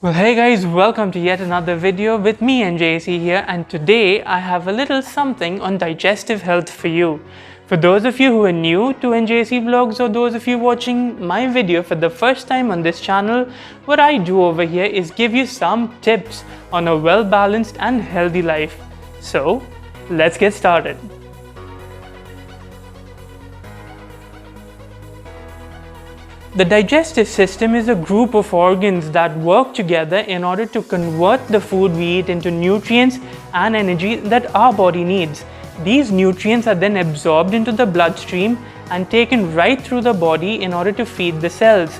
Well, hey guys, welcome to yet another video with me N.J.C here, and today I have a little something on digestive health for you. For those of you who are new to N.J.C vlogs, or those of you watching my video for the first time on this channel, what I do over here is give you some tips on a well-balanced and healthy life. So, let's get started. The digestive system is a group of organs that work together in order to convert the food we eat into nutrients and energy that our body needs. These nutrients are then absorbed into the bloodstream and taken right through the body in order to feed the cells.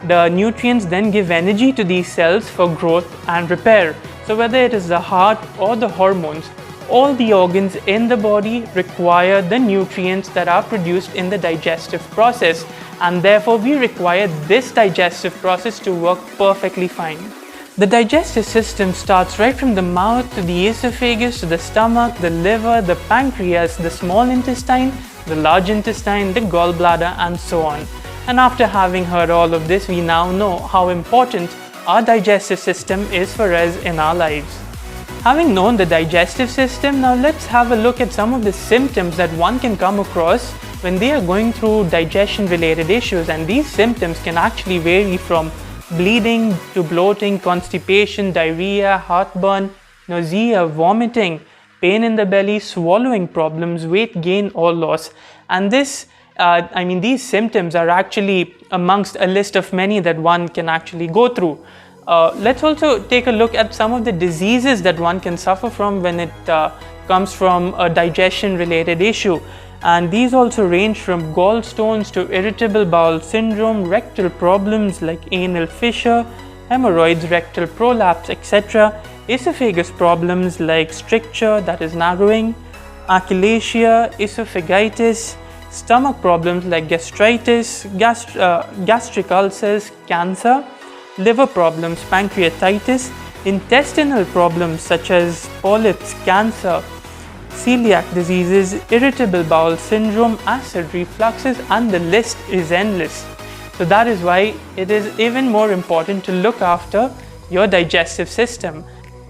The nutrients then give energy to these cells for growth and repair. So whether it is the heart or the hormones, all the organs in the body require the nutrients that are produced in the digestive process, and therefore we require this digestive process to work perfectly fine. The digestive system starts right from the mouth to the esophagus to the stomach, the liver, the pancreas, the small intestine, the large intestine, the gallbladder, and so on. And after having heard all of this, we now know how important our digestive system is for us in our lives. Having known the digestive system, now let's have a look at some of the symptoms that one can come across when they are going through digestion related issues, and these symptoms can actually vary from bleeding to bloating, constipation, diarrhea, heartburn, nausea, vomiting, pain in the belly, swallowing problems, weight gain or loss. And these symptoms are actually amongst a list of many that one can actually go through. Let's also take a look at some of the diseases that one can suffer from when it comes from a digestion related issue. And these also range from gallstones to irritable bowel syndrome, rectal problems like anal fissure, hemorrhoids, rectal prolapse, etc., esophagus problems like stricture, that is narrowing, achalasia, esophagitis, stomach problems like gastritis, gastric ulcers, cancer, liver problems, pancreatitis, intestinal problems such as polyps, cancer, celiac diseases, irritable bowel syndrome, acid refluxes, and the list is endless. So that is why it is even more important to look after your digestive system.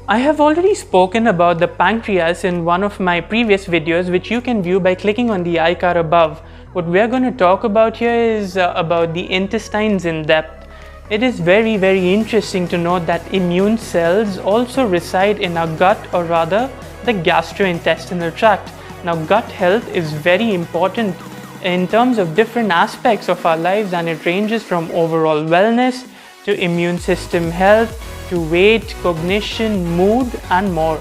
I have already spoken about the pancreas in one of my previous videos, which you can view by clicking on the icon above. What we are going to talk about here is about the intestines in depth. It is very interesting to note that immune cells also reside in our gut, or rather the gastrointestinal tract. Now, gut health is very important in terms of different aspects of our lives, and it ranges from overall wellness to immune system health to weight, cognition, mood, and more.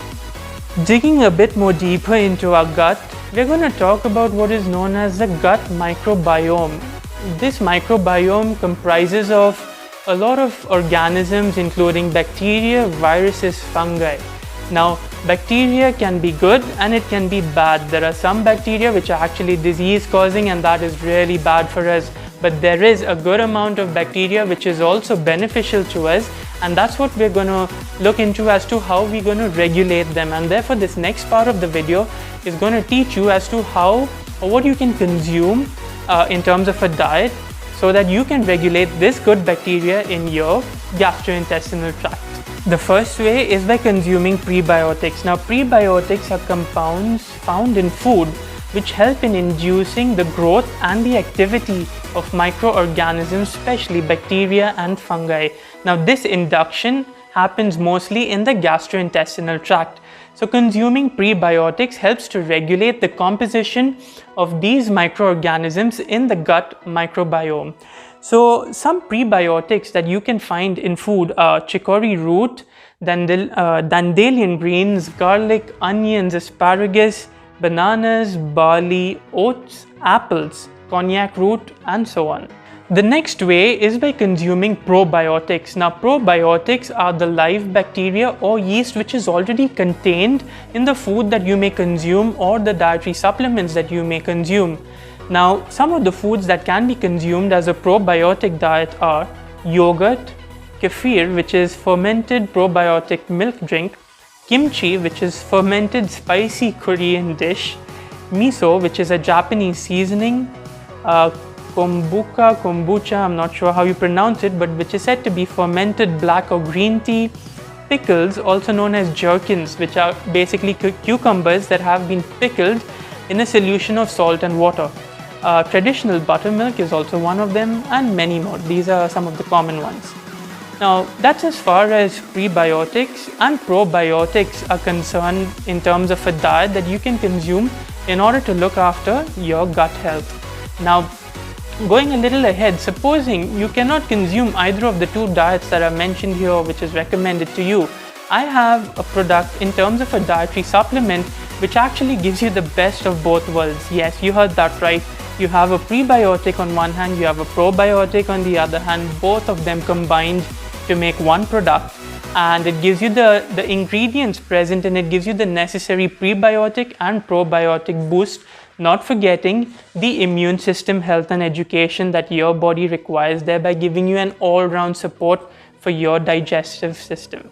Digging a bit more deeper into our gut, we're going to talk about what is known as the gut microbiome. This microbiome comprises of a lot of organisms including bacteria, viruses, fungi. Now, bacteria can be good and it can be bad. There are some bacteria which are actually disease causing, and that is really bad for us. But there is a good amount of bacteria which is also beneficial to us, and that's what we're going to look into as to how we're going to regulate them. And therefore this next part of the video is going to teach you as to how or what you can consume in terms of a diet so that you can regulate this good bacteria in your gastrointestinal tract. The first way is by consuming prebiotics. Now, prebiotics are compounds found in food which help in inducing the growth and the activity of microorganisms, especially bacteria and fungi. Now, this induction happens mostly in the gastrointestinal tract. So, consuming prebiotics helps to regulate the composition of these microorganisms in the gut microbiome. So some prebiotics that you can find in food are chicory root, dandelion greens, garlic, onions, asparagus, bananas, barley, oats, apples, cognac root, and so on. The next way is by consuming probiotics. Now, probiotics are the live bacteria or yeast which is already contained in the food that you may consume or the dietary supplements that you may consume. Now, some of the foods that can be consumed as a probiotic diet are yogurt, kefir, which is fermented probiotic milk drink, kimchi, which is fermented spicy Korean dish, miso, which is a Japanese seasoning, kombucha, I'm not sure how you pronounce it, but which is said to be fermented black or green tea. Pickles, also known as gherkins, which are basically cucumbers that have been pickled in a solution of salt and water. Traditional buttermilk is also one of them, and many more. These are some of the common ones. Now, that's as far as prebiotics and probiotics are concerned in terms of a diet that you can consume in order to look after your gut health. Now, going a little ahead, supposing you cannot consume either of the two diets that are mentioned here, which is recommended to you, I have a product in terms of a dietary supplement which actually gives you the best of both worlds. Yes, you heard that right. You have a prebiotic on one hand, you have a probiotic on the other hand, both of them combined to make one product, and it gives you the ingredients present, and it gives you the necessary prebiotic and probiotic boost, not forgetting the immune system health and education that your body requires, thereby giving you an all-round support for your digestive system.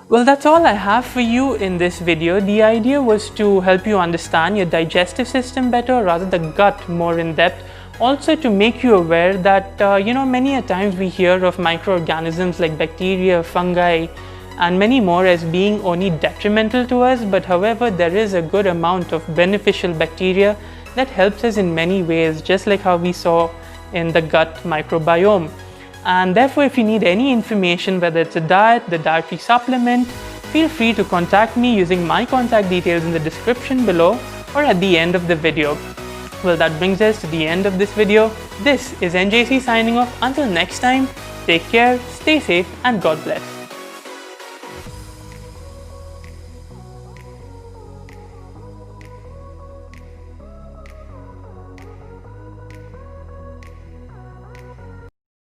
Well, that's all I have for you in this video. The idea was to help you understand your digestive system better, or rather the gut more in depth. Also to make you aware that, many a times we hear of microorganisms like bacteria, fungi, and many more as being only detrimental to us, but however, there is a good amount of beneficial bacteria that helps us in many ways, just like how we saw in the gut microbiome. And therefore, if you need any information, whether it's a diet, the dietary supplement, feel free to contact me using my contact details in the description below or at the end of the video. Well, that brings us to the end of this video. This is N.J.C signing off. Until next time, take care, stay safe, and God bless.